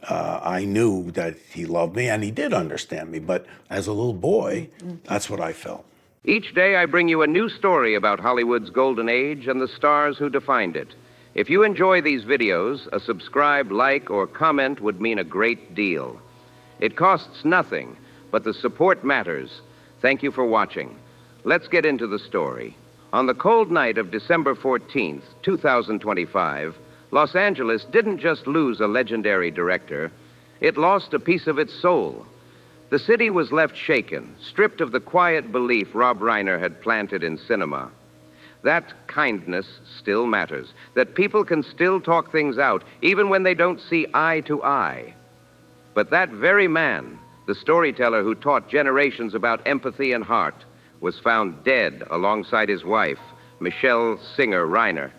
I knew that he loved me, and he did understand me, but as a little boy, that's what I felt. Each day I bring you a new story about Hollywood's golden age and the stars who defined it. If you enjoy these videos, a subscribe, like, or comment would mean a great deal. It costs nothing, but the support matters. Thank you for watching. Let's get into the story. On the cold night of December 14th, 2025, Los Angeles didn't just lose a legendary director, it lost a piece of its soul. The city was left shaken, stripped of the quiet belief Rob Reiner had planted in cinema. That kindness still matters, that people can still talk things out, even when they don't see eye to eye. But that very man, the storyteller who taught generations about empathy and heart, was found dead alongside his wife, Michelle Singer Reiner,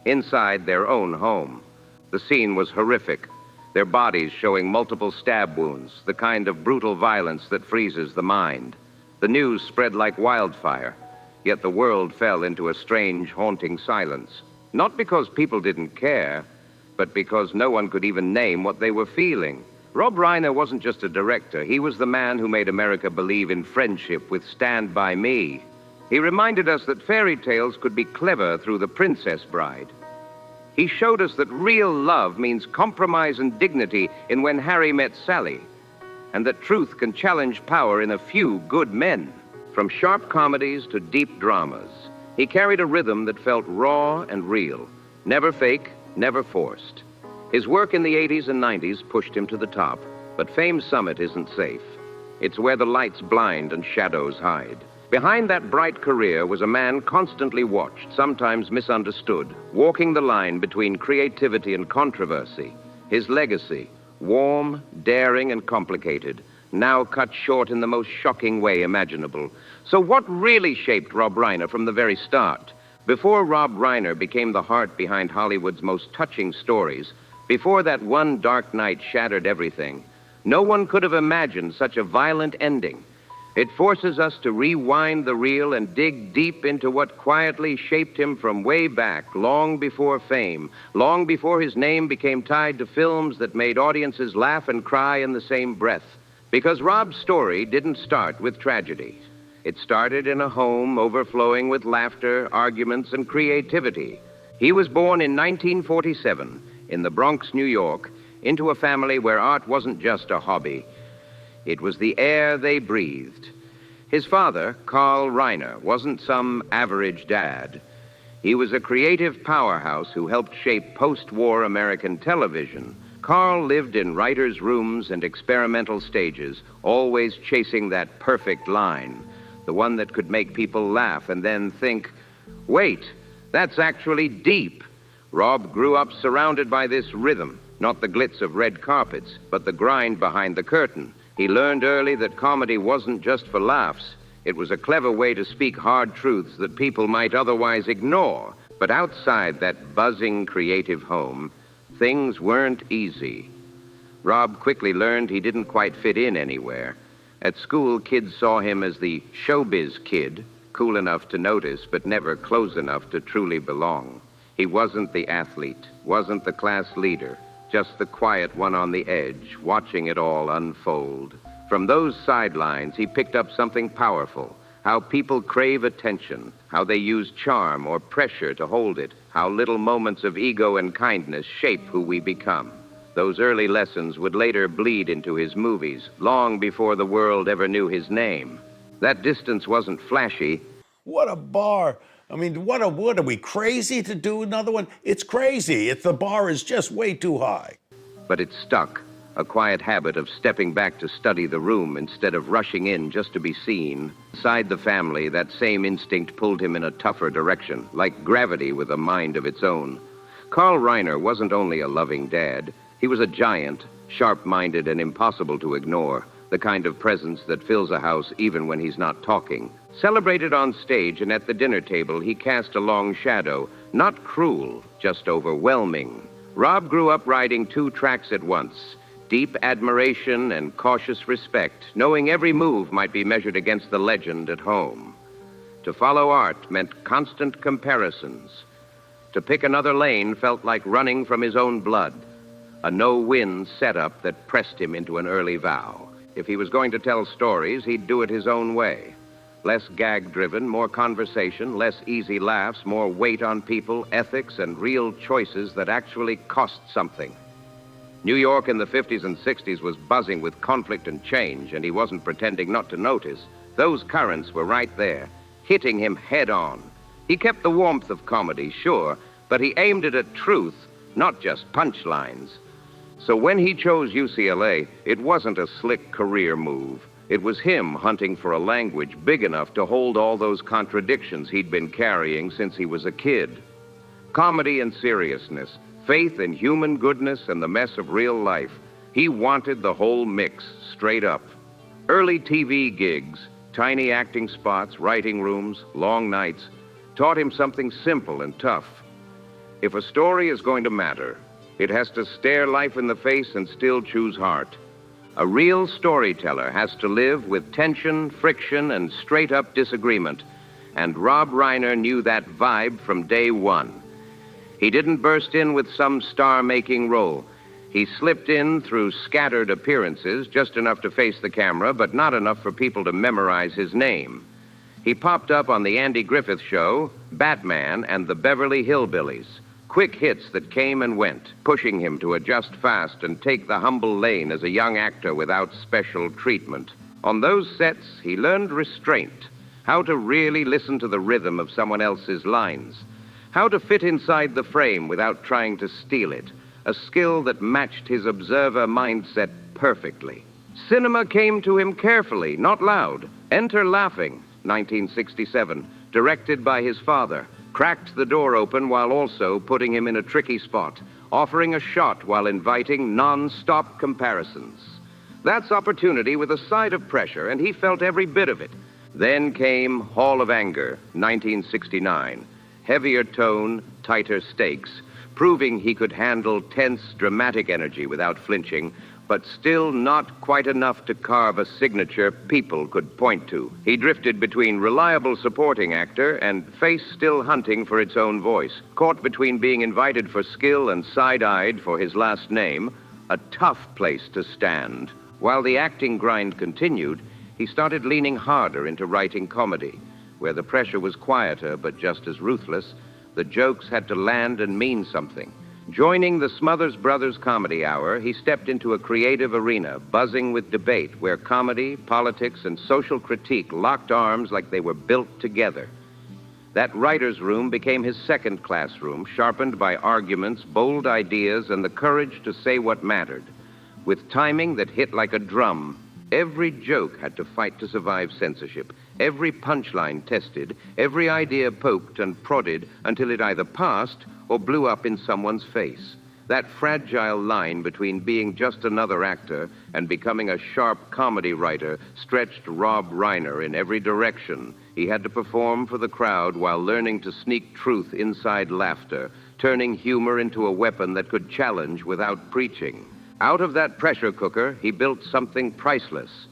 inside their own home. The scene was horrific, their bodies showing multiple stab wounds, the kind of brutal violence that freezes the mind. The news spread like wildfire, yet the world fell into a strange, haunting silence. Not because people didn't care, but because no one could even name what they were feeling. Rob Reiner wasn't just a director. He was the man who made America believe in friendship with Stand By Me. He reminded us that fairy tales could be clever through The Princess Bride. He showed us that real love means compromise and dignity in When Harry Met Sally, and that truth can challenge power in a few good men. From sharp comedies to deep dramas, he carried a rhythm that felt raw and real, never fake, never forced. His work in the 80s and 90s pushed him to the top, but fame's summit isn't safe. It's where the lights blind and shadows hide. Behind that bright career was a man constantly watched, sometimes misunderstood, walking the line between creativity and controversy. His legacy, warm, daring, and complicated, now cut short in the most shocking way imaginable. So what really shaped Rob Reiner from the very start? Before Rob Reiner became the heart behind Hollywood's most touching stories, before that one dark night shattered everything, no one could have imagined such a violent ending. It forces us to rewind the reel and dig deep into what quietly shaped him from way back, long before fame, long before his name became tied to films that made audiences laugh and cry in the same breath. Because Rob's story didn't start with tragedy. It started in a home overflowing with laughter, arguments, and creativity. He was born in 1947 in the Bronx, New York, into a family where art wasn't just a hobby. It was the air they breathed. His father, Carl Reiner, wasn't some average dad. He was a creative powerhouse who helped shape post-war American television. Carl lived in writers' rooms and experimental stages, always chasing that perfect line, the one that could make people laugh and then think, wait, that's actually deep. Rob grew up surrounded by this rhythm, not the glitz of red carpets, but the grind behind the curtain. He learned early that comedy wasn't just for laughs. It was a clever way to speak hard truths that people might otherwise ignore. But outside that buzzing creative home, things weren't easy. Rob quickly learned he didn't quite fit in anywhere. At school, kids saw him as the showbiz kid, cool enough to notice, but never close enough to truly belong. He wasn't the athlete, wasn't the class leader, just the quiet one on the edge, watching it all unfold. From those sidelines, he picked up something powerful, how people crave attention, how they use charm or pressure to hold it, how little moments of ego and kindness shape who we become. Those early lessons would later bleed into his movies, long before the world ever knew his name. That distance wasn't flashy. What a bar. I mean, what are we, crazy to do another one? It's crazy. The bar is just way too high. But it stuck, a quiet habit of stepping back to study the room instead of rushing in just to be seen. Inside the family, that same instinct pulled him in a tougher direction, like gravity with a mind of its own. Carl Reiner wasn't only a loving dad. He was a giant, sharp-minded and impossible to ignore, the kind of presence that fills a house even when he's not talking. Celebrated on stage and at the dinner table, he cast a long shadow, not cruel, just overwhelming. Rob grew up riding two tracks at once, deep admiration and cautious respect, knowing every move might be measured against the legend at home. To follow art meant constant comparisons. To pick another lane felt like running from his own blood. a no-win setup that pressed him into an early vow. If he was going to tell stories, he'd do it his own way. Less gag-driven, more conversation, less easy laughs, more weight on people, ethics, and real choices that actually cost something. New York in the 50s and 60s was buzzing with conflict and change, and he wasn't pretending not to notice. Those currents were right there, hitting him head on. He kept the warmth of comedy, sure, but he aimed it at truth, not just punchlines. So when he chose UCLA, it wasn't a slick career move. It was him hunting for a language big enough to hold all those contradictions he'd been carrying since he was a kid. Comedy and seriousness, faith in human goodness and the mess of real life. He wanted the whole mix, straight up. Early TV gigs, tiny acting spots, writing rooms, long nights, taught him something simple and tough. If a story is going to matter, it has to stare life in the face and still choose heart. A real storyteller has to live with tension, friction, and straight-up disagreement. And Rob Reiner knew that vibe from day one. He didn't burst in with some star-making role. He slipped in through scattered appearances, just enough to face the camera, but not enough for people to memorize his name. He popped up on The Andy Griffith Show, Batman, and The Beverly Hillbillies. Quick hits that came and went, pushing him to adjust fast and take the humble lane as a young actor without special treatment. On those sets, he learned restraint, how to really listen to the rhythm of someone else's lines, how to fit inside the frame without trying to steal it, a skill that matched his observer mindset perfectly. Cinema came to him carefully, not loud. Enter Laughing, 1967, directed by his father. Cracked the door open while also putting him in a tricky spot, offering a shot while inviting non-stop comparisons. That's opportunity with a side of pressure, and he felt every bit of it. Then came Hall of Anger, 1969. Heavier tone, tighter stakes, proving he could handle tense, dramatic energy without flinching, but still not quite enough to carve a signature people could point to. He drifted between reliable supporting actor and face still hunting for its own voice, caught between being invited for skill and side-eyed for his last name, a tough place to stand. While the acting grind continued, he started leaning harder into writing comedy, where the pressure was quieter but just as ruthless. The jokes had to land and mean something. Joining the Smothers Brothers Comedy Hour, he stepped into a creative arena, buzzing with debate, where comedy, politics, and social critique locked arms like they were built together. That writer's room became his second classroom, sharpened by arguments, bold ideas, and the courage to say what mattered. With timing that hit like a drum, every joke had to fight to survive censorship, every punchline tested, every idea poked and prodded until it either passed or blew up in someone's face. That fragile line between being just another actor and becoming a sharp comedy writer stretched Rob Reiner in every direction. He had to perform for the crowd while learning to sneak truth inside laughter, turning humor into a weapon that could challenge without preaching. Out of that pressure cooker, he built something priceless.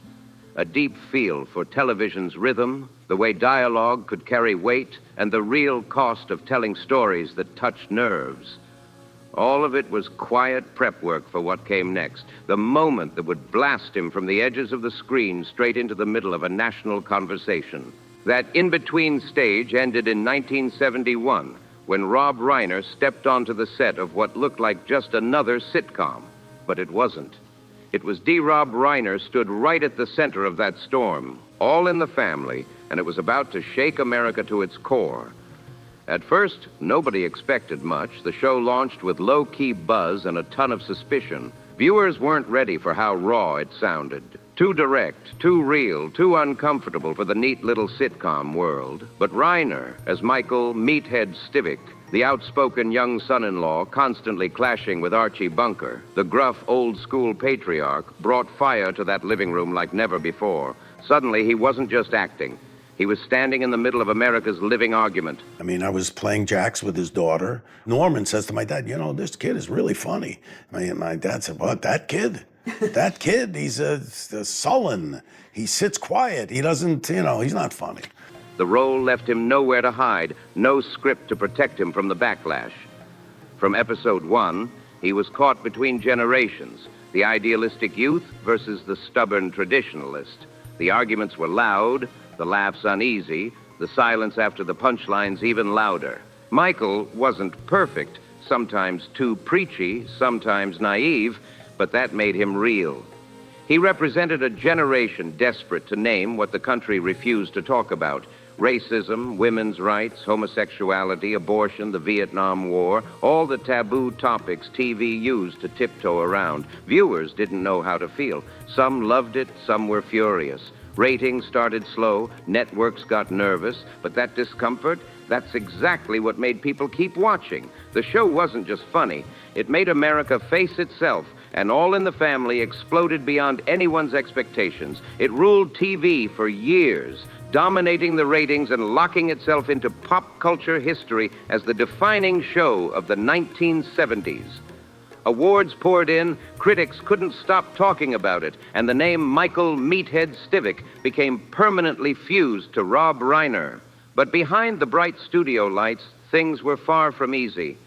A deep feel for television's rhythm, the way dialogue could carry weight, and the real cost of telling stories that touched nerves. All of it was quiet prep work for what came next, the moment that would blast him from the edges of the screen straight into the middle of a national conversation. That in-between stage ended in 1971, when Rob Reiner stepped onto the set of what looked like just another sitcom. But it wasn't. It was D. Rob Reiner stood right at the center of that storm, all in the family, and it was about to shake America to its core. At first, nobody expected much. The show launched with low-key buzz and a ton of suspicion. Viewers weren't ready for how raw it sounded. Too direct, too real, too uncomfortable for the neat little sitcom world. But Reiner, as Michael Meathead Stivic, the outspoken young son-in-law constantly clashing with Archie Bunker, the gruff old-school patriarch, brought fire to that living room like never before. Suddenly, he wasn't just acting. He was standing in the middle of America's living argument. I mean, I was playing jacks with his daughter. Norman says to my dad, you know, this kid is really funny. My dad said, what, that kid? That kid, he's a sullen. He sits quiet. He doesn't, he's not funny. The role left him nowhere to hide, no script to protect him from the backlash. From episode 1, He was caught between generations, the idealistic youth versus the stubborn traditionalist. The arguments were loud, the laughs uneasy, the silence after the punchlines even louder. Michael wasn't perfect, sometimes too preachy, sometimes naive, but that made him real. He represented a generation desperate to name what the country refused to talk about: racism, women's rights, homosexuality, abortion, the Vietnam War, all the taboo topics TV used to tiptoe around. Viewers didn't know how to feel. Some loved it, some were furious. Ratings started slow, networks got nervous, but that discomfort, that's exactly what made people keep watching. The show wasn't just funny. It made America face itself, and All in the Family exploded beyond anyone's expectations. It ruled TV for years, dominating the ratings and locking itself into pop culture history as the defining show of the 1970s. Awards poured in, critics couldn't stop talking about it, and the name Michael Meathead Stivic became permanently fused to Rob Reiner. But behind the bright studio lights, things were far from easy.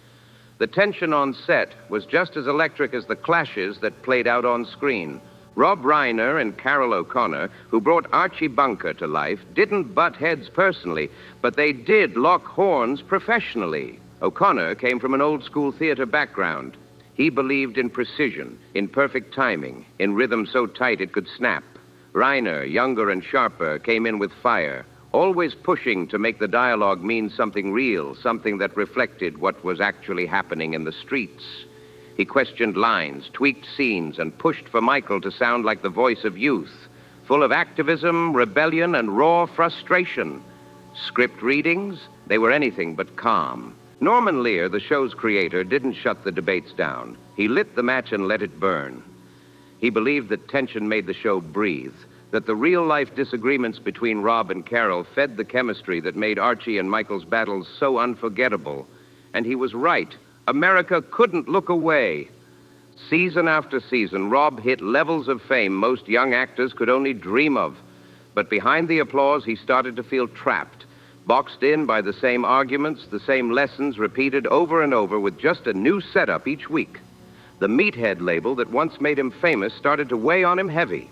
The tension on set was just as electric as the clashes that played out on screen. Rob Reiner and Carol O'Connor, who brought Archie Bunker to life, didn't butt heads personally, but they did lock horns professionally. O'Connor came from an old-school theater background. He believed in precision, in perfect timing, in rhythm so tight it could snap. Reiner, younger and sharper, came in with fire, always pushing to make the dialogue mean something real, something that reflected what was actually happening in the streets. He questioned lines, tweaked scenes, and pushed for Michael to sound like the voice of youth, full of activism, rebellion, and raw frustration. Script readings? They were anything but calm. Norman Lear, the show's creator, didn't shut the debates down. He lit the match and let it burn. He believed that tension made the show breathe, that the real-life disagreements between Rob and Carol fed the chemistry that made Archie and Michael's battles so unforgettable. And he was right. America couldn't look away. Season after season, Rob hit levels of fame most young actors could only dream of. But behind the applause, he started to feel trapped, boxed in by the same arguments, the same lessons repeated over and over with just a new setup each week. The Meathead label that once made him famous started to weigh on him heavy.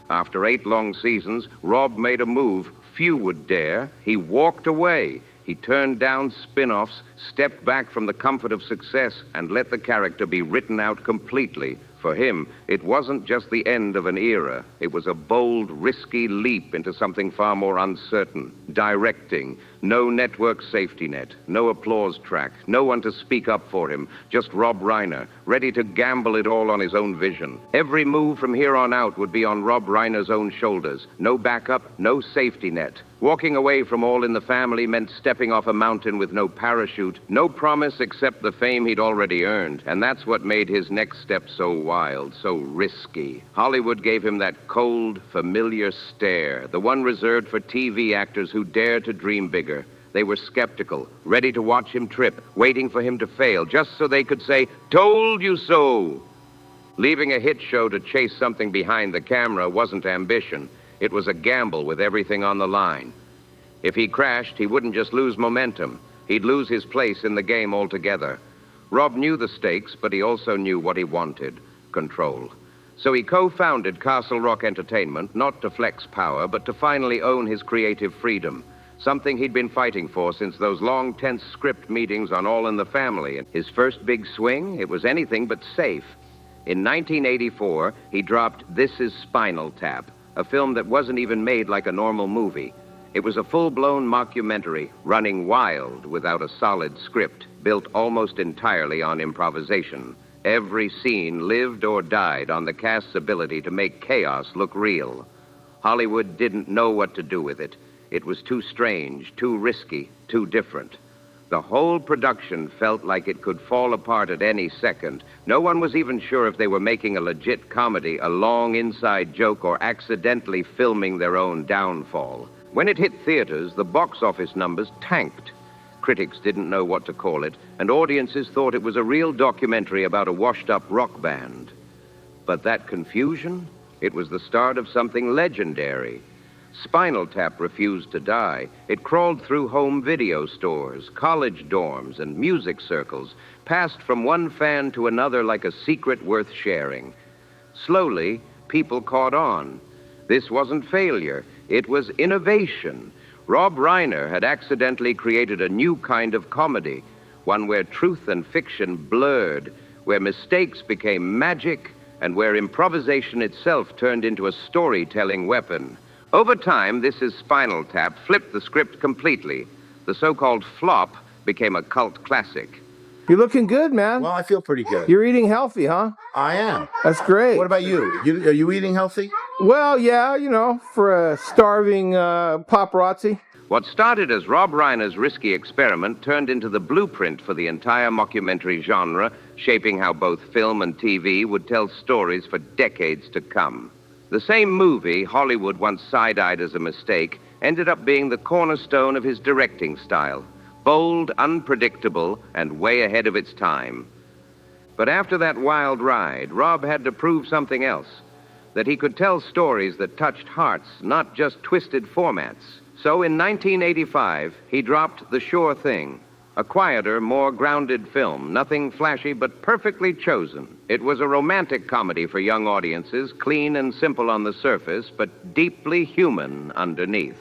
After 8 long seasons, Rob made a move few would dare. He walked away. He turned down spin-offs, stepped back from the comfort of success, and let the character be written out completely. For him, it wasn't just the end of an era. It was a bold, risky leap into something far more uncertain. Directing. No network safety net. No applause track. No one to speak up for him. Just Rob Reiner, ready to gamble it all on his own vision. Every move from here on out would be on Rob Reiner's own shoulders. No backup, no safety net. Walking away from All in the Family meant stepping off a mountain with no parachute, no promise except the fame he'd already earned. And that's what made his next step so wild, so risky. Hollywood gave him that cold, familiar stare, the one reserved for TV actors who dare to dream bigger. They were skeptical, ready to watch him trip, waiting for him to fail, just so they could say, "Told you so." Leaving a hit show to chase something behind the camera wasn't ambition. It was a gamble with everything on the line. If he crashed, he wouldn't just lose momentum. He'd lose his place in the game altogether. Rob knew the stakes, but he also knew what he wanted: control. So he co-founded Castle Rock Entertainment, not to flex power, but to finally own his creative freedom, something he'd been fighting for since those long, tense script meetings on All in the Family. His first big swing, it was anything but safe. In 1984, he dropped This Is Spinal Tap, a film that wasn't even made like a normal movie. It was a full-blown mockumentary, running wild without a solid script, built almost entirely on improvisation. Every scene lived or died on the cast's ability to make chaos look real. Hollywood didn't know what to do with it. It was too strange, too risky, too different. The whole production felt like it could fall apart at any second. No one was even sure if they were making a legit comedy, a long inside joke, or accidentally filming their own downfall. When it hit theaters, the box office numbers tanked. Critics didn't know what to call it, and audiences thought it was a real documentary about a washed-up rock band. But that confusion, it was the start of something legendary. Spinal Tap refused to die. It crawled through home video stores, college dorms, and music circles, passed from one fan to another like a secret worth sharing. Slowly, people caught on. This wasn't failure. It was innovation. Rob Reiner had accidentally created a new kind of comedy, one where truth and fiction blurred, where mistakes became magic, and where improvisation itself turned into a storytelling weapon. Over time, This Is Spinal Tap flipped the script completely. The so-called flop became a cult classic. You're looking good, man. Well, I feel pretty good. You're eating healthy, huh? I am. That's great. What about you? Are you eating healthy? Well, yeah, for a starving paparazzi. What started as Rob Reiner's risky experiment turned into the blueprint for the entire mockumentary genre, shaping how both film and TV would tell stories for decades to come. The same movie Hollywood once side-eyed as a mistake ended up being the cornerstone of his directing style. Bold, unpredictable, and way ahead of its time. But after that wild ride, Rob had to prove something else. That he could tell stories that touched hearts, not just twisted formats. So in 1985, he dropped The Sure Thing, a quieter, more grounded film, nothing flashy but perfectly chosen. It was a romantic comedy for young audiences, clean and simple on the surface, but deeply human underneath.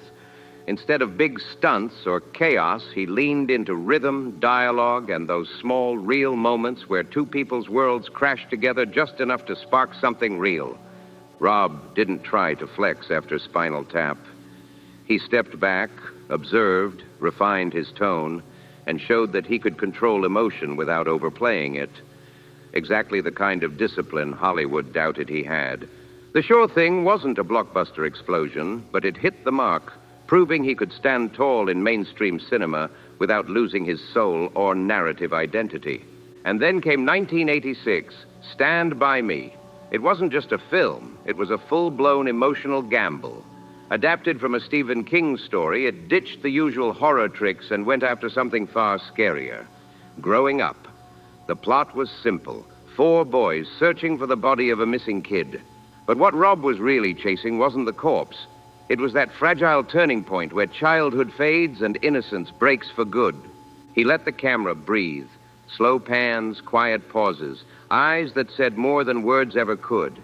Instead of big stunts or chaos, he leaned into rhythm, dialogue, and those small, real moments where two people's worlds crashed together just enough to spark something real. Rob didn't try to flex after Spinal Tap. He stepped back, observed, refined his tone, and showed that he could control emotion without overplaying it. Exactly the kind of discipline Hollywood doubted he had. The Sure Thing wasn't a blockbuster explosion, but it hit the mark, proving he could stand tall in mainstream cinema without losing his soul or narrative identity. And then came 1986, Stand By Me. It wasn't just a film, it was a full-blown emotional gamble. Adapted from a Stephen King story, it ditched the usual horror tricks and went after something far scarier. Growing Up. The plot was simple. 4 boys searching for the body of a missing kid. But what Rob was really chasing wasn't the corpse. It was that fragile turning point where childhood fades and innocence breaks for good. He let the camera breathe. Slow pans, quiet pauses, eyes that said more than words ever could.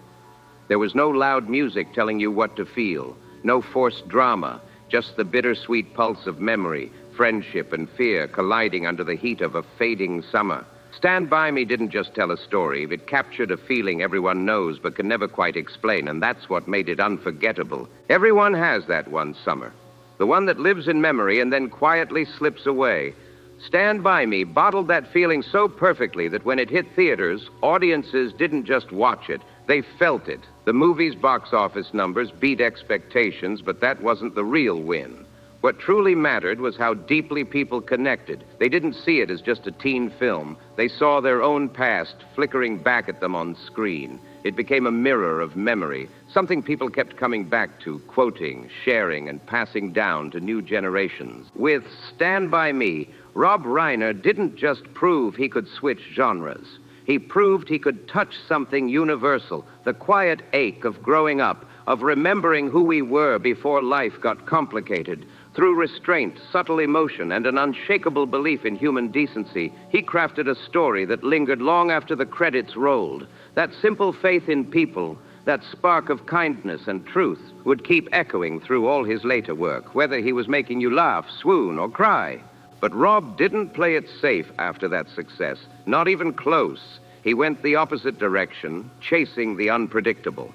There was no loud music telling you what to feel, no forced drama, just the bittersweet pulse of memory, friendship, and fear colliding under the heat of a fading summer. Stand By Me didn't just tell a story. It captured a feeling everyone knows but can never quite explain, and that's what made it unforgettable. Everyone has that one summer, the one that lives in memory and then quietly slips away. Stand By Me bottled that feeling so perfectly that when it hit theaters, audiences didn't just watch it, they felt it. The movie's box office numbers beat expectations, but that wasn't the real win. What truly mattered was how deeply people connected. They didn't see it as just a teen film. They saw their own past flickering back at them on screen. It became a mirror of memory, something people kept coming back to, quoting, sharing, and passing down to new generations. With Stand By Me, Rob Reiner didn't just prove he could switch genres. He proved he could touch something universal, the quiet ache of growing up, of remembering who we were before life got complicated. Through restraint, subtle emotion, and an unshakable belief in human decency, he crafted a story that lingered long after the credits rolled. That simple faith in people, that spark of kindness and truth, would keep echoing through all his later work, whether he was making you laugh, swoon, or cry. But Rob didn't play it safe after that success, not even close. He went the opposite direction, chasing the unpredictable.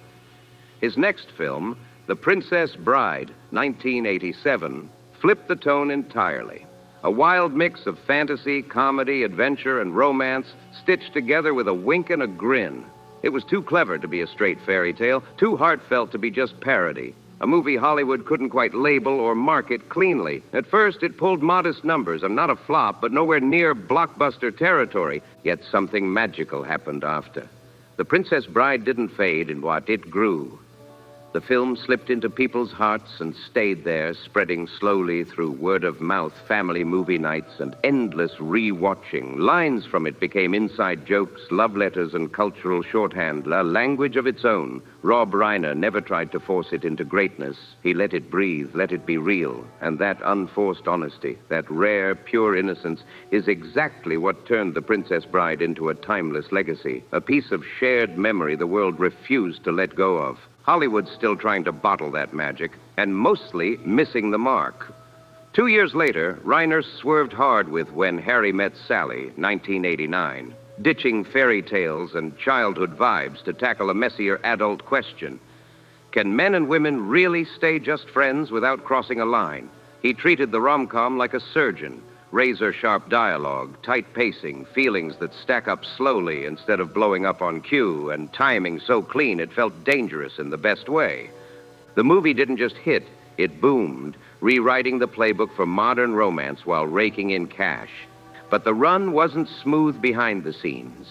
His next film, The Princess Bride, 1987, flipped the tone entirely. A wild mix of fantasy, comedy, adventure, and romance stitched together with a wink and a grin. It was too clever to be a straight fairy tale, too heartfelt to be just parody. A movie Hollywood couldn't quite label or market cleanly. At first, it pulled modest numbers and not a flop, but nowhere near blockbuster territory. Yet something magical happened after. The Princess Bride didn't fade in what it grew. The film slipped into people's hearts and stayed there, spreading slowly through word-of-mouth family movie nights and endless re-watching. Lines from it became inside jokes, love letters, and cultural shorthand, a language of its own. Rob Reiner never tried to force it into greatness. He let it breathe, let it be real. And that unforced honesty, that rare, pure innocence, is exactly what turned The Princess Bride into a timeless legacy, a piece of shared memory the world refused to let go of. Hollywood's still trying to bottle that magic, and mostly missing the mark. 2 years later, Reiner swerved hard with When Harry Met Sally, 1989, ditching fairy tales and childhood vibes to tackle a messier adult question. Can men and women really stay just friends without crossing a line? He treated the rom-com like a surgeon. Razor-sharp dialogue, tight pacing, feelings that stack up slowly instead of blowing up on cue, and timing so clean it felt dangerous in the best way. The movie didn't just hit, it boomed, rewriting the playbook for modern romance while raking in cash. But the run wasn't smooth behind the scenes.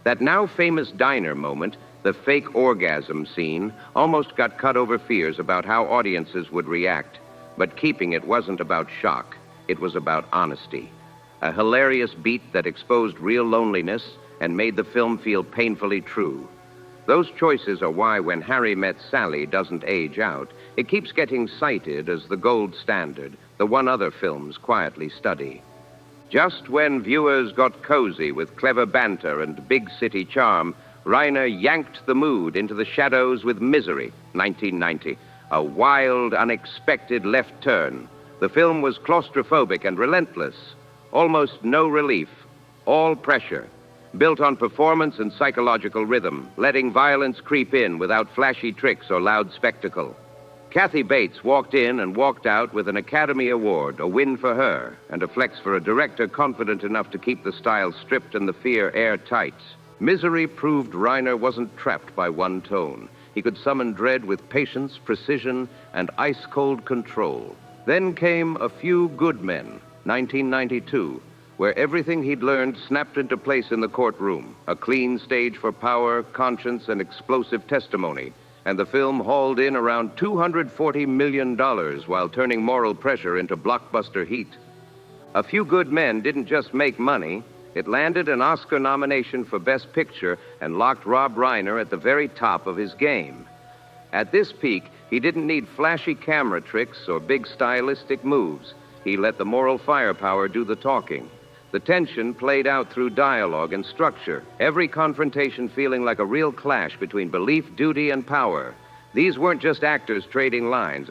That now famous diner moment, the fake orgasm scene, almost got cut over fears about how audiences would react. But keeping it wasn't about shock. It was about honesty. A hilarious beat that exposed real loneliness and made the film feel painfully true. Those choices are why When Harry Met Sally doesn't age out. It keeps getting cited as the gold standard, the one other films quietly study. Just when viewers got cozy with clever banter and big city charm, Reiner yanked the mood into the shadows with Misery, 1990. A wild, unexpected left turn. The film was claustrophobic and relentless. Almost no relief, all pressure. Built on performance and psychological rhythm, letting violence creep in without flashy tricks or loud spectacle. Kathy Bates walked in and walked out with an Academy Award, a win for her, and a flex for a director confident enough to keep the style stripped and the fear airtight. Misery proved Reiner wasn't trapped by one tone. He could summon dread with patience, precision, and ice-cold control. Then came A Few Good Men, 1992, where everything he'd learned snapped into place in the courtroom. A clean stage for power, conscience, and explosive testimony. And the film hauled in around $240 million while turning moral pressure into blockbuster heat. A Few Good Men didn't just make money. It landed an Oscar nomination for Best Picture and locked Rob Reiner at the very top of his game. At this peak, he didn't need flashy camera tricks or big stylistic moves. He let the moral firepower do the talking. The tension played out through dialogue and structure, every confrontation feeling like a real clash between belief, duty, and power. These weren't just actors trading lines.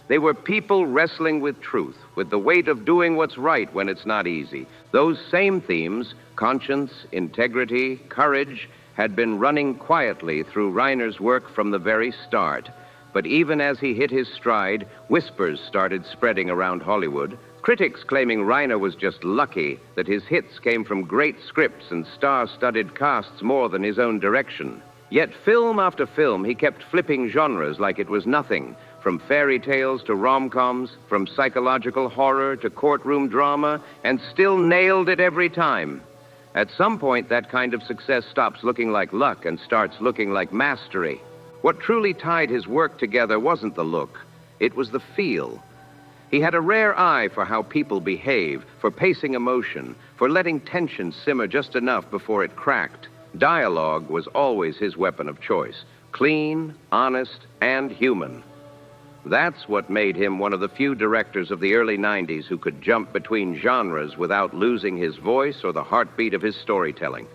They were people wrestling with truth, with the weight of doing what's right when it's not easy. Those same themes, conscience, integrity, courage, had been running quietly through Reiner's work from the very start. But even as he hit his stride, whispers started spreading around Hollywood. Critics claiming Reiner was just lucky, that his hits came from great scripts and star-studded casts more than his own direction. Yet film after film, he kept flipping genres like it was nothing, from fairy tales to rom-coms, from psychological horror to courtroom drama, and still nailed it every time. At some point, that kind of success stops looking like luck and starts looking like mastery. What truly tied his work together wasn't the look, it was the feel. He had a rare eye for how people behave, for pacing emotion, for letting tension simmer just enough before it cracked. Dialogue was always his weapon of choice, clean, honest, and human. That's what made him one of the few directors of the early 90s who could jump between genres without losing his voice or the heartbeat of his storytelling.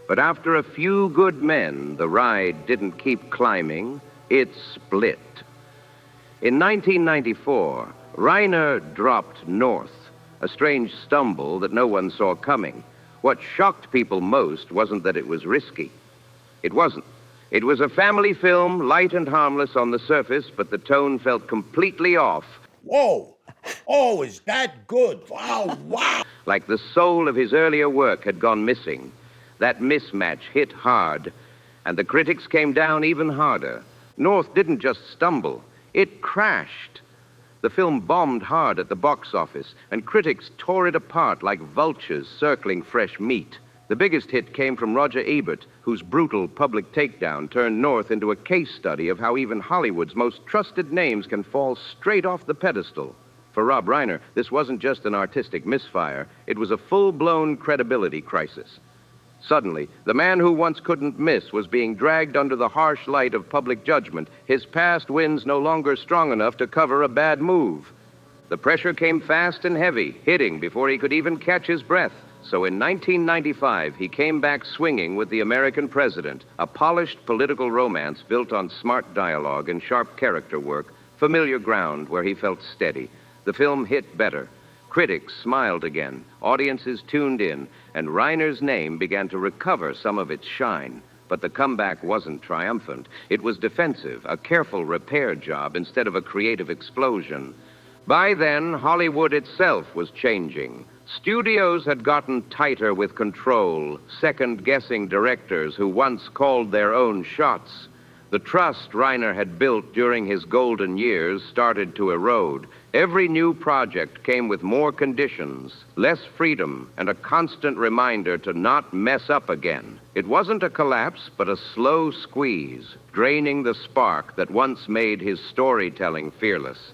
But after A Few Good Men, the ride didn't keep climbing, it split. In 1994, Reiner dropped North, a strange stumble that no one saw coming. What shocked people most wasn't that it was risky. It wasn't. It was a family film, light and harmless on the surface, but the tone felt completely off. Whoa! Oh, is that good? Wow, wow! Like the soul of his earlier work had gone missing. That mismatch hit hard, and the critics came down even harder. North didn't just stumble, it crashed. The film bombed hard at the box office, and critics tore it apart like vultures circling fresh meat. The biggest hit came from Roger Ebert, whose brutal public takedown turned North into a case study of how even Hollywood's most trusted names can fall straight off the pedestal. For Rob Reiner, this wasn't just an artistic misfire. It was a full-blown credibility crisis. Suddenly, the man who once couldn't miss was being dragged under the harsh light of public judgment, his past wins no longer strong enough to cover a bad move. The pressure came fast and heavy, hitting before he could even catch his breath. So in 1995, he came back swinging with The American President, a polished political romance built on smart dialogue and sharp character work, familiar ground where he felt steady. The film hit better. Critics smiled again, audiences tuned in, and Reiner's name began to recover some of its shine. But the comeback wasn't triumphant. It was defensive, a careful repair job instead of a creative explosion. By then, Hollywood itself was changing. Studios had gotten tighter with control, second-guessing directors who once called their own shots. The trust Reiner had built during his golden years started to erode. Every new project came with more conditions, less freedom, and a constant reminder to not mess up again. It wasn't a collapse, but a slow squeeze, draining the spark that once made his storytelling fearless.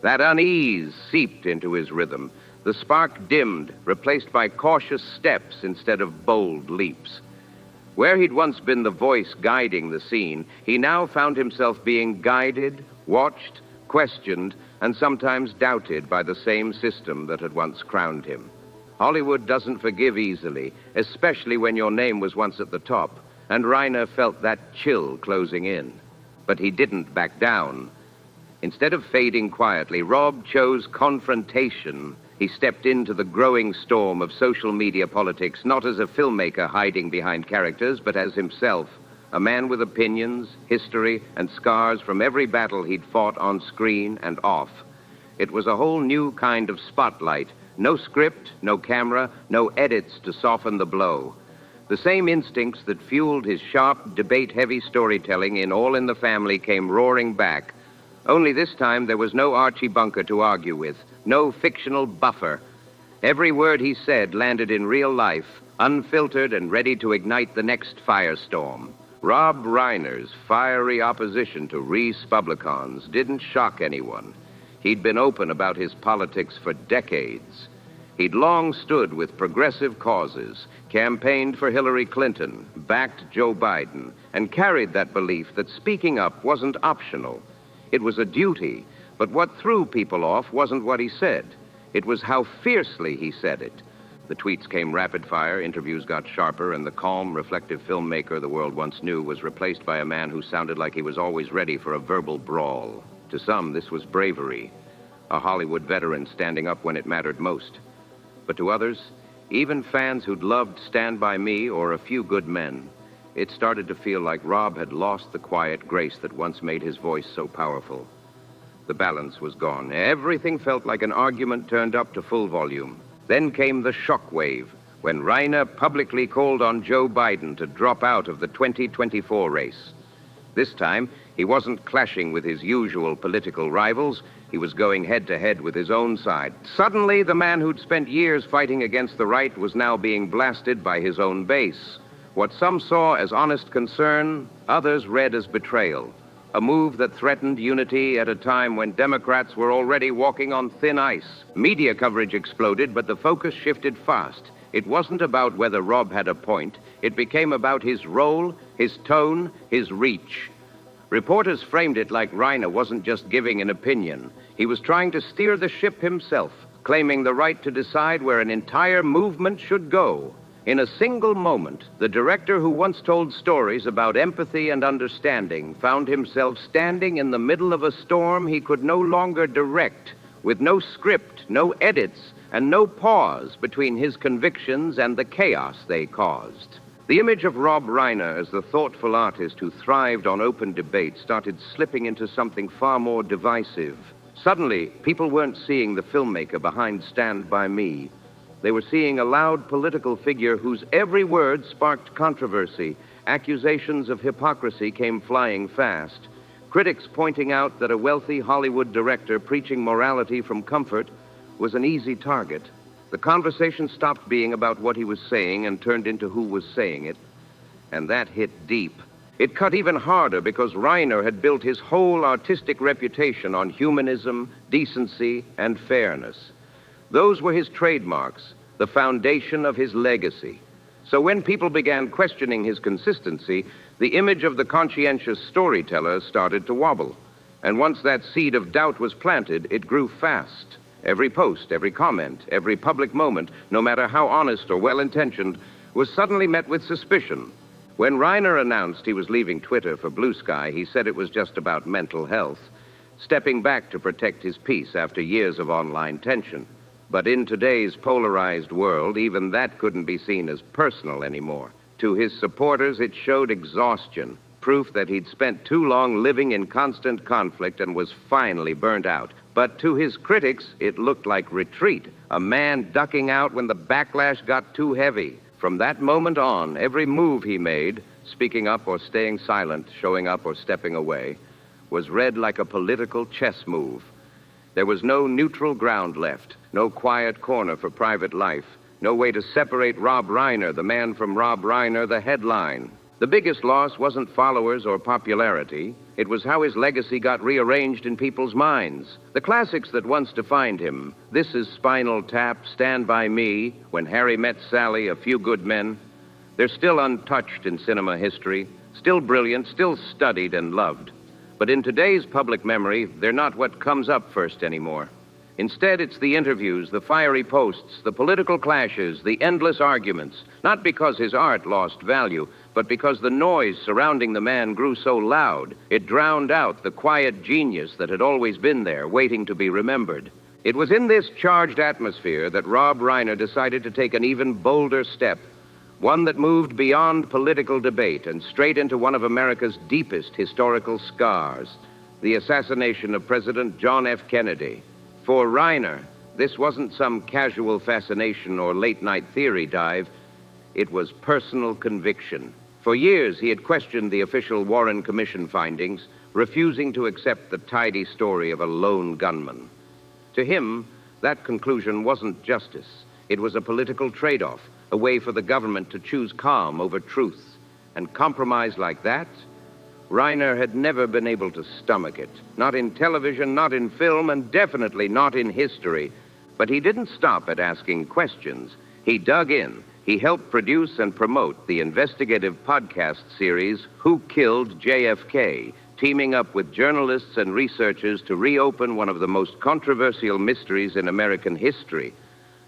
That unease seeped into his rhythm. The spark dimmed, replaced by cautious steps instead of bold leaps. Where he'd once been the voice guiding the scene, he now found himself being guided, watched, questioned, and sometimes doubted by the same system that had once crowned him. Hollywood doesn't forgive easily, especially when your name was once at the top, and Reiner felt that chill closing in. But he didn't back down. Instead of fading quietly, Rob chose confrontation. He stepped into the growing storm of social media politics, not as a filmmaker hiding behind characters, but as himself, a man with opinions, history, and scars from every battle he'd fought on screen and off. It was a whole new kind of spotlight. No script, no camera, no edits to soften the blow. The same instincts that fueled his sharp, debate-heavy storytelling in All in the Family came roaring back. Only this time there was no Archie Bunker to argue with, no fictional buffer. Every word he said landed in real life, unfiltered and ready to ignite the next firestorm. Rob Reiner's fiery opposition to res publicans didn't shock anyone. He'd been open about his politics for decades. He'd long stood with progressive causes, campaigned for Hillary Clinton, backed Joe Biden, and carried that belief that speaking up wasn't optional. It was a duty, but what threw people off wasn't what he said. It was how fiercely he said it. The tweets came rapid fire, interviews got sharper, and the calm, reflective filmmaker the world once knew was replaced by a man who sounded like he was always ready for a verbal brawl. To some, this was bravery, a Hollywood veteran standing up when it mattered most. But to others, even fans who'd loved Stand By Me or A Few Good Men, it started to feel like Rob had lost the quiet grace that once made his voice so powerful. The balance was gone. Everything felt like an argument turned up to full volume. Then came the shockwave, when Reiner publicly called on Joe Biden to drop out of the 2024 race. This time, he wasn't clashing with his usual political rivals. He was going head-to-head with his own side. Suddenly, the man who'd spent years fighting against the right was now being blasted by his own base. What some saw as honest concern, others read as betrayal. A move that threatened unity at a time when Democrats were already walking on thin ice. Media coverage exploded, but the focus shifted fast. It wasn't about whether Rob had a point. It became about his role, his tone, his reach. Reporters framed it like Reiner wasn't just giving an opinion. He was trying to steer the ship himself, claiming the right to decide where an entire movement should go. In a single moment, the director who once told stories about empathy and understanding found himself standing in the middle of a storm he could no longer direct, with no script, no edits, and no pause between his convictions and the chaos they caused. The image of Rob Reiner as the thoughtful artist who thrived on open debate started slipping into something far more divisive. Suddenly, people weren't seeing the filmmaker behind Stand By Me. They were seeing a loud political figure whose every word sparked controversy. Accusations of hypocrisy came flying fast. Critics pointing out that a wealthy Hollywood director preaching morality from comfort was an easy target. The conversation stopped being about what he was saying and turned into who was saying it. And that hit deep. It cut even harder because Reiner had built his whole artistic reputation on humanism, decency, and fairness. Those were his trademarks, the foundation of his legacy. So when people began questioning his consistency, the image of the conscientious storyteller started to wobble. And once that seed of doubt was planted, it grew fast. Every post, every comment, every public moment, no matter how honest or well-intentioned, was suddenly met with suspicion. When Reiner announced he was leaving Twitter for Blue Sky, he said it was just about mental health, stepping back to protect his peace after years of online tension. But in today's polarized world, even that couldn't be seen as personal anymore. To his supporters, it showed exhaustion, proof that he'd spent too long living in constant conflict and was finally burnt out. But to his critics, it looked like retreat, a man ducking out when the backlash got too heavy. From that moment on, every move he made, speaking up or staying silent, showing up or stepping away, was read like a political chess move. There was no neutral ground left, no quiet corner for private life, no way to separate Rob Reiner, the man, from Rob Reiner, the headline. The biggest loss wasn't followers or popularity. It was how his legacy got rearranged in people's minds. The classics that once defined him, This Is Spinal Tap, Stand By Me, When Harry Met Sally, A Few Good Men, they're still untouched in cinema history, still brilliant, still studied and loved. But in today's public memory, they're not what comes up first anymore. Instead, it's the interviews, the fiery posts, the political clashes, the endless arguments, not because his art lost value, but because the noise surrounding the man grew so loud, it drowned out the quiet genius that had always been there, waiting to be remembered. It was in this charged atmosphere that Rob Reiner decided to take an even bolder step, one that moved beyond political debate and straight into one of America's deepest historical scars, the assassination of President John F. Kennedy. For Reiner, this wasn't some casual fascination or late-night theory dive. It was personal conviction. For years, he had questioned the official Warren Commission findings, refusing to accept the tidy story of a lone gunman. To him, that conclusion wasn't justice. It was a political trade-off, a way for the government to choose calm over truth. And compromise like that, Reiner had never been able to stomach it. Not in television, not in film, and definitely not in history. But he didn't stop at asking questions. He dug in. He helped produce and promote the investigative podcast series, Who Killed JFK, teaming up with journalists and researchers to reopen one of the most controversial mysteries in American history.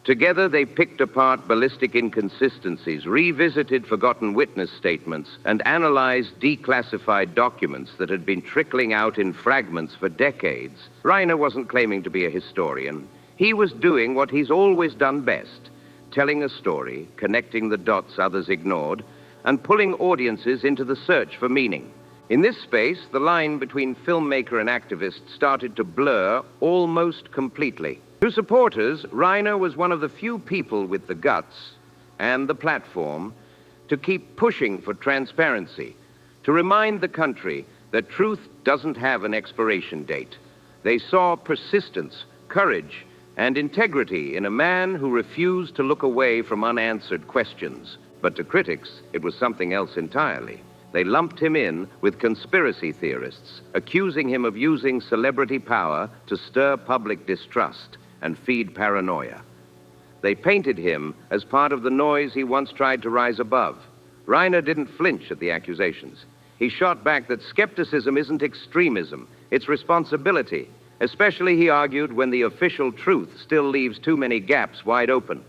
Together, they picked apart ballistic inconsistencies, revisited forgotten witness statements, and analyzed declassified documents that had been trickling out in fragments for decades. Reiner wasn't claiming to be a historian. He was doing what he's always done best, telling a story, connecting the dots others ignored, and pulling audiences into the search for meaning. In this space, the line between filmmaker and activist started to blur almost completely. To supporters, Reiner was one of the few people with the guts and the platform to keep pushing for transparency, to remind the country that truth doesn't have an expiration date. They saw persistence, courage, and integrity in a man who refused to look away from unanswered questions. But to critics, it was something else entirely. They lumped him in with conspiracy theorists, accusing him of using celebrity power to stir public distrust and feed paranoia. They painted him as part of the noise he once tried to rise above. Reiner didn't flinch at the accusations. He shot back that skepticism isn't extremism, it's responsibility, especially, he argued, when the official truth still leaves too many gaps wide open.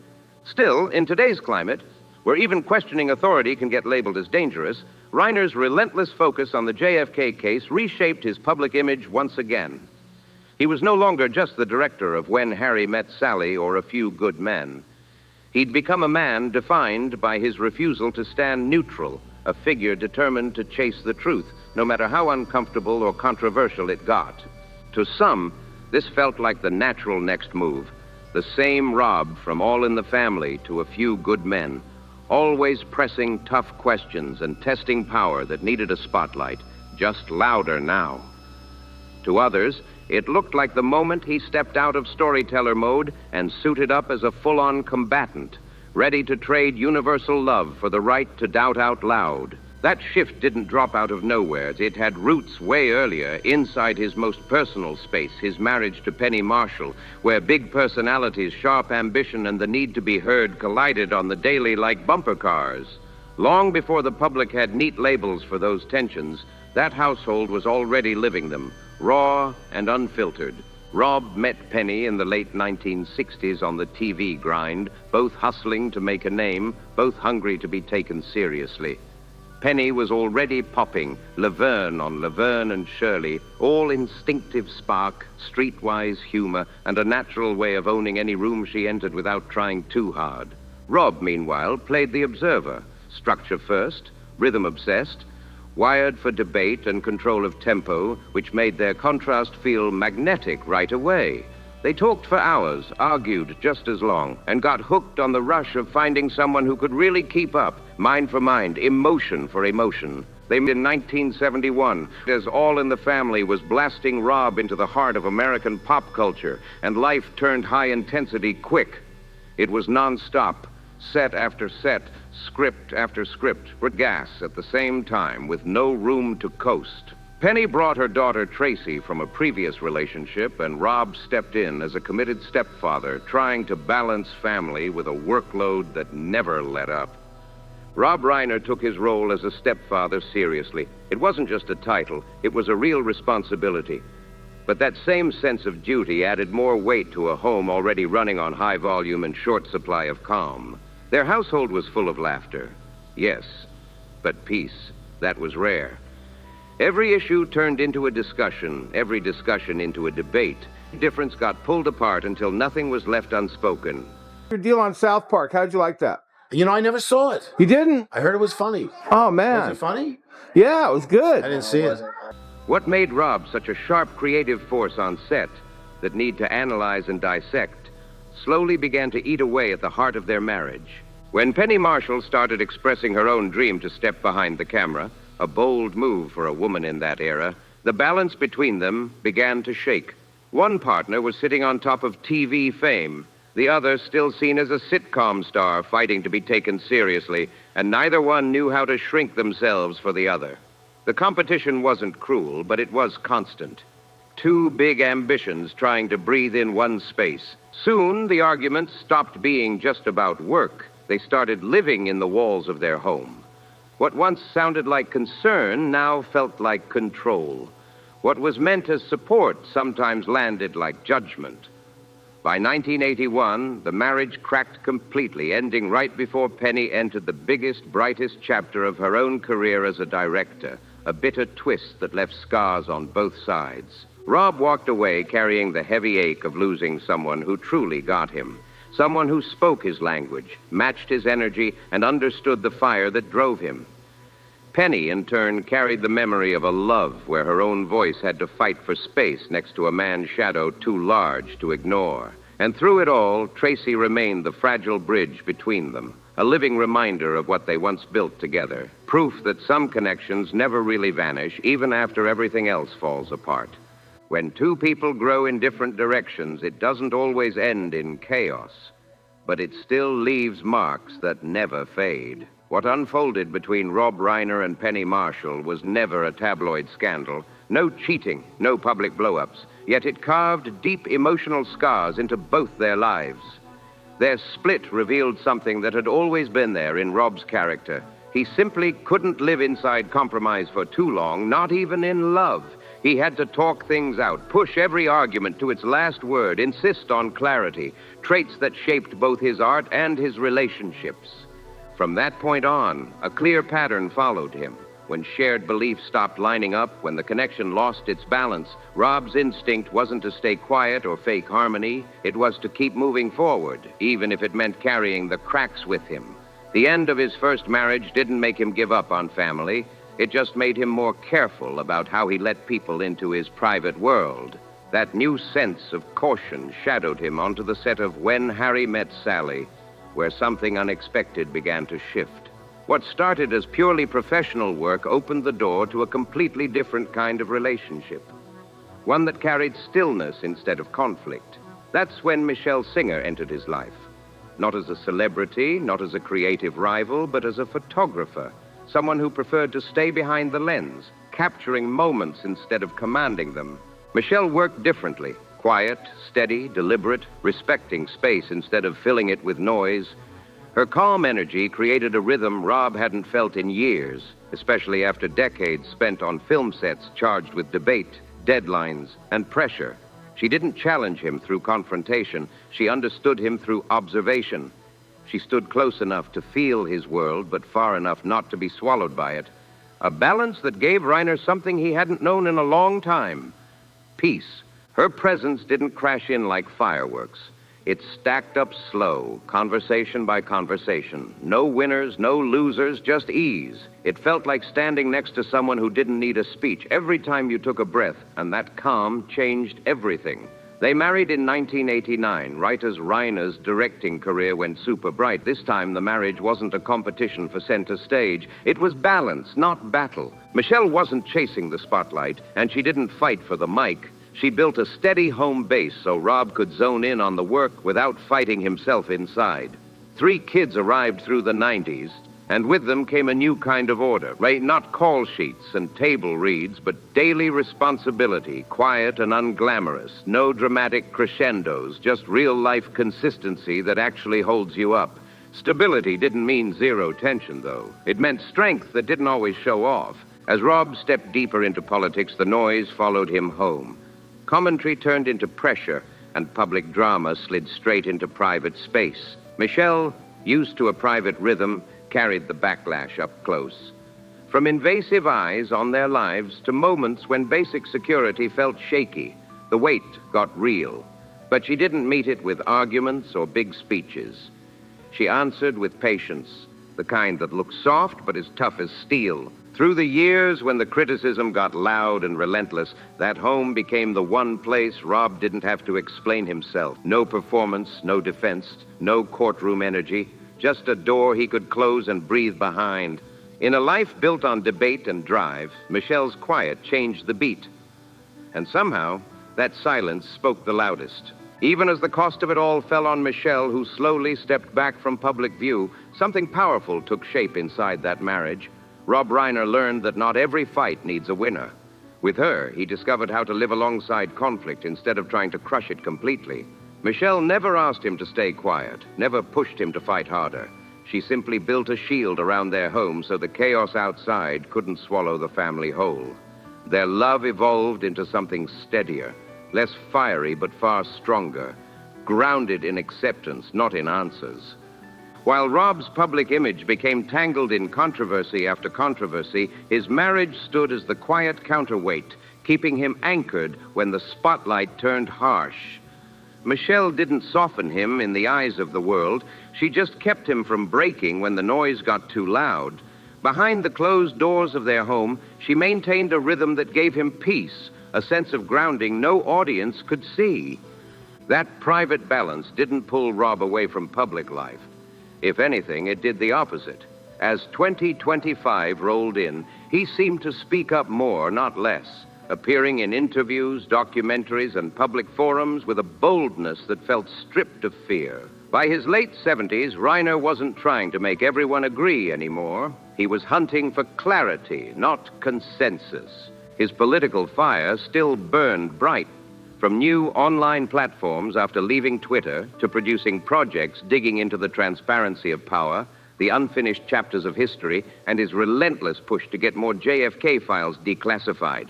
Still, in today's climate, where even questioning authority can get labeled as dangerous, Reiner's relentless focus on the JFK case reshaped his public image once again. He was no longer just the director of When Harry Met Sally or A Few Good Men. He'd become a man defined by his refusal to stand neutral, a figure determined to chase the truth, no matter how uncomfortable or controversial it got. To some, this felt like the natural next move. The same Rob from All in the Family to A Few Good Men, always pressing tough questions and testing power that needed a spotlight, just louder now. To others, it looked like the moment he stepped out of storyteller mode and suited up as a full-on combatant, ready to trade universal love for the right to doubt out loud. That shift didn't drop out of nowhere. It had roots way earlier, inside his most personal space, his marriage to Penny Marshall, where big personalities, sharp ambition, and the need to be heard collided on the daily like bumper cars. Long before the public had neat labels for those tensions, that household was already living them, raw and unfiltered. Rob met Penny in the late 1960s on the TV grind, both hustling to make a name, both hungry to be taken seriously. Penny was already popping, Laverne on Laverne and Shirley, all instinctive spark, streetwise humor, and a natural way of owning any room she entered without trying too hard. Rob, meanwhile, played the observer, structure first, rhythm obsessed, wired for debate and control of tempo, which made their contrast feel magnetic right away. They talked for hours, argued just as long, and got hooked on the rush of finding someone who could really keep up, mind for mind, emotion for emotion. They met in 1971, as All in the Family was blasting Rob into the heart of American pop culture, and life turned high intensity quick. It was nonstop, set after set, script after script, with gas at the same time, with no room to coast. Penny brought her daughter Tracy from a previous relationship, and Rob stepped in as a committed stepfather, trying to balance family with a workload that never let up. Rob Reiner took his role as a stepfather seriously. It wasn't just a title, it was a real responsibility. But that same sense of duty added more weight to a home already running on high volume and short supply of calm. Their household was full of laughter, yes, but peace, that was rare. Every issue turned into a discussion, every discussion into a debate. Difference got pulled apart until nothing was left unspoken. Your deal on South Park, how'd you like that? You know, I never saw it. You didn't? I heard it was funny. Oh, man. Was it funny? Yeah, it was good. I didn't see it. What made Rob such a sharp creative force on set that need to analyze and dissect slowly began to eat away at the heart of their marriage. When Penny Marshall started expressing her own dream to step behind the camera, a bold move for a woman in that era, the balance between them began to shake. One partner was sitting on top of TV fame, the other still seen as a sitcom star fighting to be taken seriously, and neither one knew how to shrink themselves for the other. The competition wasn't cruel, but it was constant. Two big ambitions trying to breathe in one space. Soon, the arguments stopped being just about work. They started living in the walls of their home. What once sounded like concern now felt like control. What was meant as support sometimes landed like judgment. By 1981, the marriage cracked completely, ending right before Penny entered the biggest, brightest chapter of her own career as a director, a bitter twist that left scars on both sides. Rob walked away carrying the heavy ache of losing someone who truly got him. Someone who spoke his language, matched his energy, and understood the fire that drove him. Penny, in turn, carried the memory of a love where her own voice had to fight for space next to a man's shadow too large to ignore. And through it all, Tracy remained the fragile bridge between them, a living reminder of what they once built together, proof that some connections never really vanish, even after everything else falls apart. When two people grow in different directions, it doesn't always end in chaos, but it still leaves marks that never fade. What unfolded between Rob Reiner and Penny Marshall was never a tabloid scandal, no cheating, no public blow-ups, yet it carved deep emotional scars into both their lives. Their split revealed something that had always been there in Rob's character. He simply couldn't live inside compromise for too long, not even in love. He had to talk things out, push every argument to its last word, insist on clarity, traits that shaped both his art and his relationships. From that point on, a clear pattern followed him. When shared beliefs stopped lining up, when the connection lost its balance, Rob's instinct wasn't to stay quiet or fake harmony. It was to keep moving forward, even if it meant carrying the cracks with him. The end of his first marriage didn't make him give up on family. It just made him more careful about how he let people into his private world. That new sense of caution shadowed him onto the set of When Harry Met Sally, where something unexpected began to shift. What started as purely professional work opened the door to a completely different kind of relationship. one that carried stillness instead of conflict. That's when Michelle Singer entered his life. Not as a celebrity, not as a creative rival, but as a photographer, someone who preferred to stay behind the lens, capturing moments instead of commanding them. Michelle worked differently, quiet, steady, deliberate, respecting space instead of filling it with noise. Her calm energy created a rhythm Rob hadn't felt in years, especially after decades spent on film sets charged with debate, deadlines, and pressure. She didn't challenge him through confrontation. She understood him through observation. She stood close enough to feel his world, but far enough not to be swallowed by it. A balance that gave Reiner something he hadn't known in a long time: peace. Her presence didn't crash in like fireworks. It stacked up slow, conversation by conversation. No winners, no losers, just ease. It felt like standing next to someone who didn't need a speech every time you took a breath, and that calm changed everything. They married in 1989, right as Reiner's directing career went super bright. This time, the marriage wasn't a competition for center stage. It was balance, not battle. Michelle wasn't chasing the spotlight, and she didn't fight for the mic. She built a steady home base so Rob could zone in on the work without fighting himself inside. 3 kids arrived through the 90s, and with them came a new kind of order. Right? Not call sheets and table reads, but daily responsibility, quiet and unglamorous. No dramatic crescendos, just real-life consistency that actually holds you up. Stability didn't mean zero tension, though. It meant strength that didn't always show off. As Rob stepped deeper into politics, the noise followed him home. Commentary turned into pressure, and public drama slid straight into private space. Michelle, used to a private rhythm, carried the backlash up close. From invasive eyes on their lives to moments when basic security felt shaky, the weight got real. But she didn't meet it with arguments or big speeches. She answered with patience, the kind that looks soft but is tough as steel. Through the years when the criticism got loud and relentless, that home became the one place Rob didn't have to explain himself. No performance, no defense, no courtroom energy, just a door he could close and breathe behind. In a life built on debate and drive, Michelle's quiet changed the beat. And somehow, that silence spoke the loudest. Even as the cost of it all fell on Michelle, who slowly stepped back from public view, something powerful took shape inside that marriage. Rob Reiner learned that not every fight needs a winner. With her, he discovered how to live alongside conflict instead of trying to crush it completely. Michelle never asked him to stay quiet, never pushed him to fight harder. She simply built a shield around their home so the chaos outside couldn't swallow the family whole. Their love evolved into something steadier, less fiery but far stronger, grounded in acceptance, not in answers. While Rob's public image became tangled in controversy after controversy, his marriage stood as the quiet counterweight, keeping him anchored when the spotlight turned harsh. Michelle didn't soften him in the eyes of the world. She just kept him from breaking when the noise got too loud. Behind the closed doors of their home, she maintained a rhythm that gave him peace, a sense of grounding no audience could see. That private balance didn't pull Rob away from public life. If anything, it did the opposite. As 2025 rolled in, he seemed to speak up more, not less, appearing in interviews, documentaries, and public forums with a boldness that felt stripped of fear. By his late 70s, Reiner wasn't trying to make everyone agree anymore. He was hunting for clarity, not consensus. His political fire still burned bright. From new online platforms after leaving Twitter to producing projects digging into the transparency of power, the unfinished chapters of history, and his relentless push to get more JFK files declassified.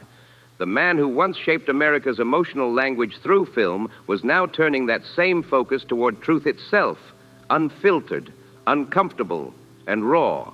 The man who once shaped America's emotional language through film was now turning that same focus toward truth itself, unfiltered, uncomfortable, and raw.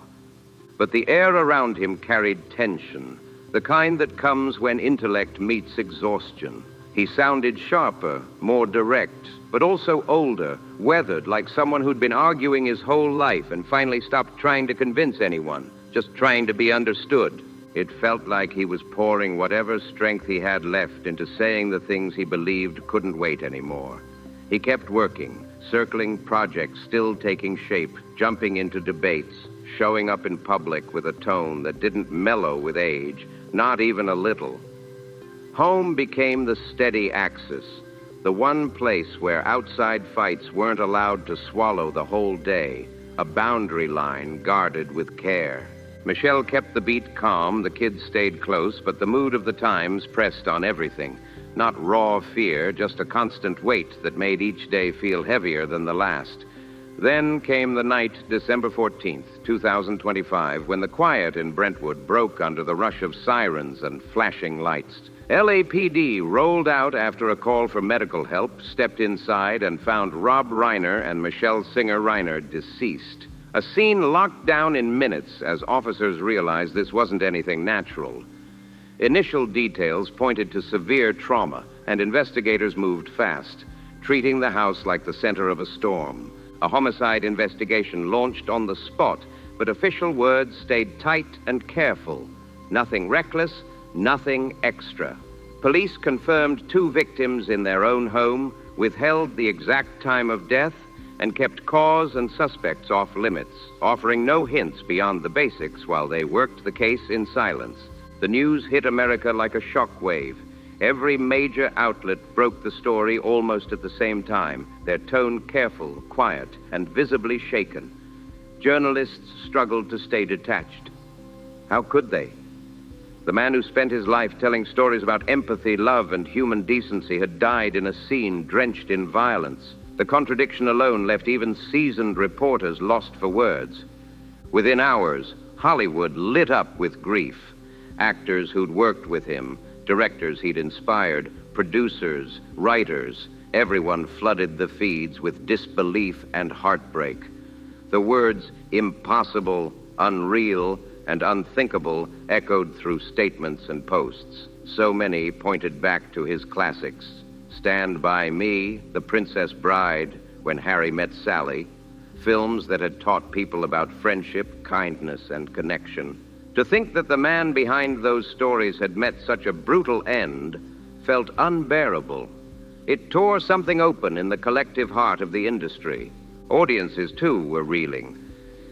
But the air around him carried tension, the kind that comes when intellect meets exhaustion. He sounded sharper, more direct, but also older, weathered, like someone who'd been arguing his whole life and finally stopped trying to convince anyone, just trying to be understood. It felt like he was pouring whatever strength he had left into saying the things he believed couldn't wait anymore. He kept working, circling projects still taking shape, jumping into debates, showing up in public with a tone that didn't mellow with age, not even a little. Home became the steady axis, the one place where outside fights weren't allowed to swallow the whole day, a boundary line guarded with care. Michelle kept the beat calm, the kids stayed close, but the mood of the times pressed on everything. Not raw fear, just a constant weight that made each day feel heavier than the last. Then came the night, December 14th, 2025, when the quiet in Brentwood broke under the rush of sirens and flashing lights. LAPD rolled out after a call for medical help, stepped inside, and found Rob Reiner and Michelle Singer Reiner deceased. A scene locked down in minutes as officers realized this wasn't anything natural. Initial details pointed to severe trauma, and investigators moved fast, treating the house like the center of a storm. A homicide investigation launched on the spot, but official words stayed tight and careful. Nothing reckless, nothing extra. Police confirmed 2 victims in their own home, withheld the exact time of death, and kept cause and suspects off limits, offering no hints beyond the basics while they worked the case in silence. The news hit America like a shockwave. Every major outlet broke the story almost at the same time, their tone careful, quiet, and visibly shaken. Journalists struggled to stay detached. How could they? The man who spent his life telling stories about empathy, love, and human decency had died in a scene drenched in violence. The contradiction alone left even seasoned reporters lost for words. Within hours, Hollywood lit up with grief. Actors who'd worked with him, directors he'd inspired, producers, writers, everyone flooded the feeds with disbelief and heartbreak. The words impossible, unreal, and unthinkable echoed through statements and posts. So many pointed back to his classics. Stand By Me, The Princess Bride, When Harry Met Sally, films that had taught people about friendship, kindness, and connection. To think that the man behind those stories had met such a brutal end felt unbearable. It tore something open in the collective heart of the industry. Audiences, too, were reeling.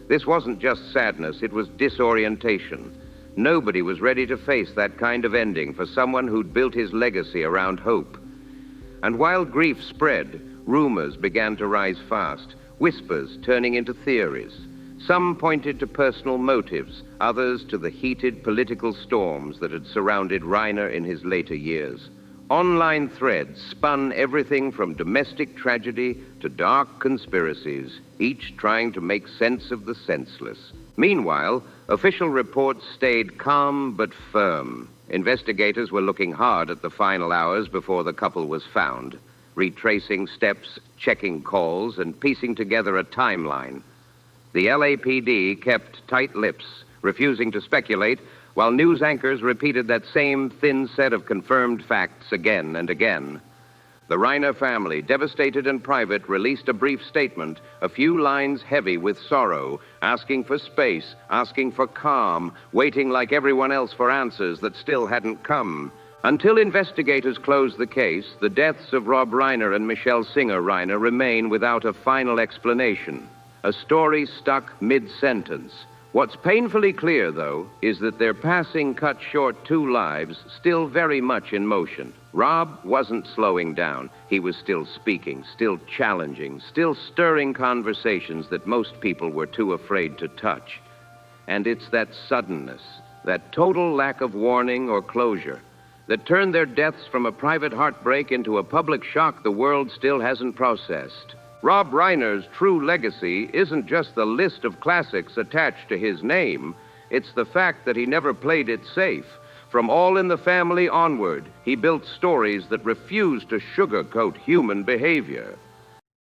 This wasn't just sadness, it was disorientation. Nobody was ready to face that kind of ending for someone who'd built his legacy around hope. And while grief spread, rumors began to rise fast, whispers turning into theories. Some pointed to personal motives, others to the heated political storms that had surrounded Reiner in his later years. Online threads spun everything from domestic tragedy to dark conspiracies, each trying to make sense of the senseless. Meanwhile, official reports stayed calm but firm. Investigators were looking hard at the final hours before the couple was found, retracing steps, checking calls, and piecing together a timeline. The LAPD kept tight lips, refusing to speculate, while news anchors repeated that same thin set of confirmed facts again and again. The Reiner family, devastated and private, released a brief statement, a few lines heavy with sorrow, asking for space, asking for calm, waiting like everyone else for answers that still hadn't come. Until investigators closed the case, the deaths of Rob Reiner and Michelle Singer Reiner remain without a final explanation. A story stuck mid-sentence. What's painfully clear, though, is that their passing cut short 2 lives still very much in motion. Rob wasn't slowing down. He was still speaking, still challenging, still stirring conversations that most people were too afraid to touch. And it's that suddenness, that total lack of warning or closure, that turned their deaths from a private heartbreak into a public shock the world still hasn't processed. Rob Reiner's true legacy isn't just the list of classics attached to his name. It's the fact that he never played it safe. From All in the Family onward, he built stories that refused to sugarcoat human behavior.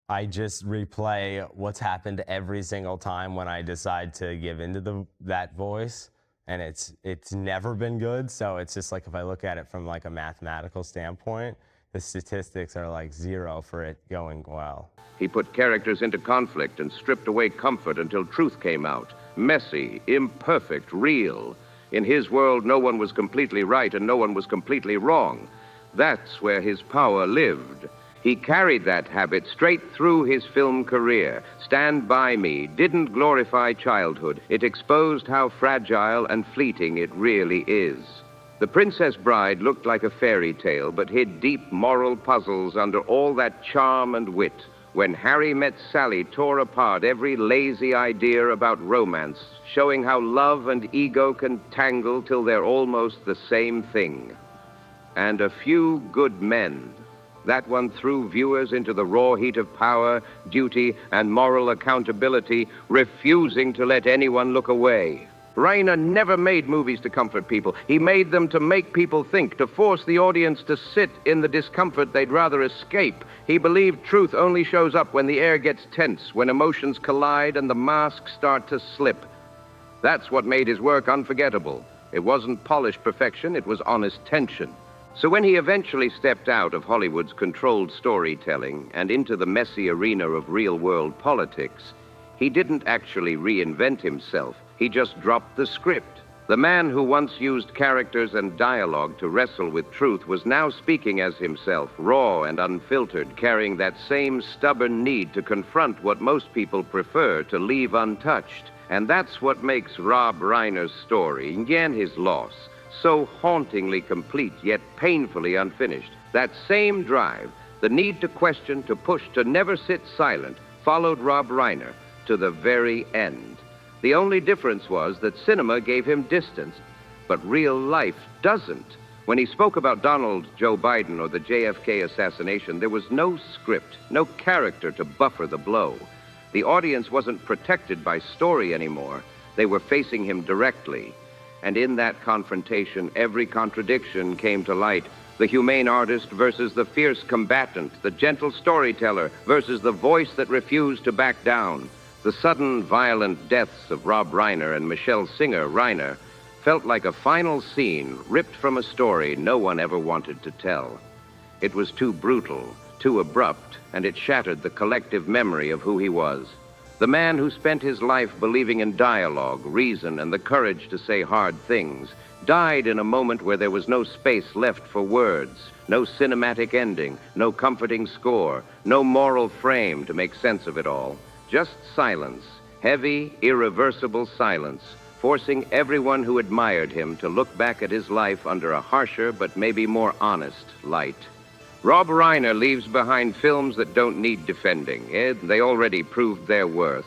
I just replay what's happened every single time when I decide to give into that voice, and it's never been good. So it's just like, if I look at it from like a mathematical standpoint, the statistics are like 0 for it going well. He put characters into conflict and stripped away comfort until truth came out. Messy, imperfect, real. In his world, no one was completely right and no one was completely wrong. That's where his power lived. He carried that habit straight through his film career. Stand By Me didn't glorify childhood. It exposed how fragile and fleeting it really is. The Princess Bride looked like a fairy tale, but hid deep moral puzzles under all that charm and wit. When Harry Met Sally tore apart every lazy idea about romance, showing how love and ego can tangle till they're almost the same thing. And A Few Good Men. That one threw viewers into the raw heat of power, duty, and moral accountability, refusing to let anyone look away. Reiner never made movies to comfort people. He made them to make people think, to force the audience to sit in the discomfort they'd rather escape. He believed truth only shows up when the air gets tense, when emotions collide and the masks start to slip. That's what made his work unforgettable. It wasn't polished perfection, it was honest tension. So when he eventually stepped out of Hollywood's controlled storytelling and into the messy arena of real-world politics, he didn't actually reinvent himself. He just dropped the script. The man who once used characters and dialogue to wrestle with truth was now speaking as himself, raw and unfiltered, carrying that same stubborn need to confront what most people prefer to leave untouched. And that's what makes Rob Reiner's story, and his loss, so hauntingly complete yet painfully unfinished. That same drive, the need to question, to push, to never sit silent, followed Rob Reiner to the very end. The only difference was that cinema gave him distance, but real life doesn't. When he spoke about Donald Joe Biden or the JFK assassination, there was no script, no character to buffer the blow. The audience wasn't protected by story anymore. They were facing him directly. And in that confrontation, every contradiction came to light. The humane artist versus the fierce combatant, the gentle storyteller versus the voice that refused to back down. The sudden, violent deaths of Rob Reiner and Michelle Singer Reiner felt like a final scene ripped from a story no one ever wanted to tell. It was too brutal, too abrupt, and it shattered the collective memory of who he was. The man who spent his life believing in dialogue, reason, and the courage to say hard things died in a moment where there was no space left for words, no cinematic ending, no comforting score, no moral frame to make sense of it all. Just silence, heavy, irreversible silence, forcing everyone who admired him to look back at his life under a harsher but maybe more honest light. Rob Reiner leaves behind films that don't need defending. They already proved their worth.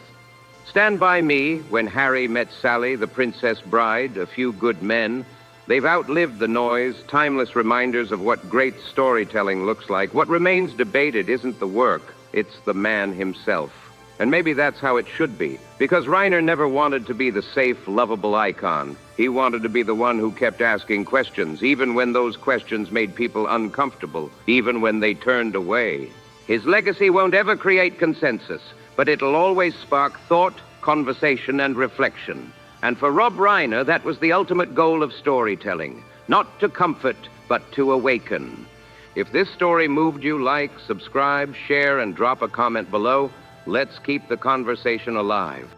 Stand By Me, When Harry Met Sally, The Princess Bride, A Few Good Men. They've outlived the noise, timeless reminders of what great storytelling looks like. What remains debated isn't the work, it's the man himself. And maybe that's how it should be, because Reiner never wanted to be the safe, lovable icon. He wanted to be the one who kept asking questions, even when those questions made people uncomfortable, even when they turned away. His legacy won't ever create consensus, but it'll always spark thought, conversation, and reflection. And for Rob Reiner, that was the ultimate goal of storytelling, not to comfort, but to awaken. If this story moved you, like, subscribe, share, and drop a comment below. Let's keep the conversation alive.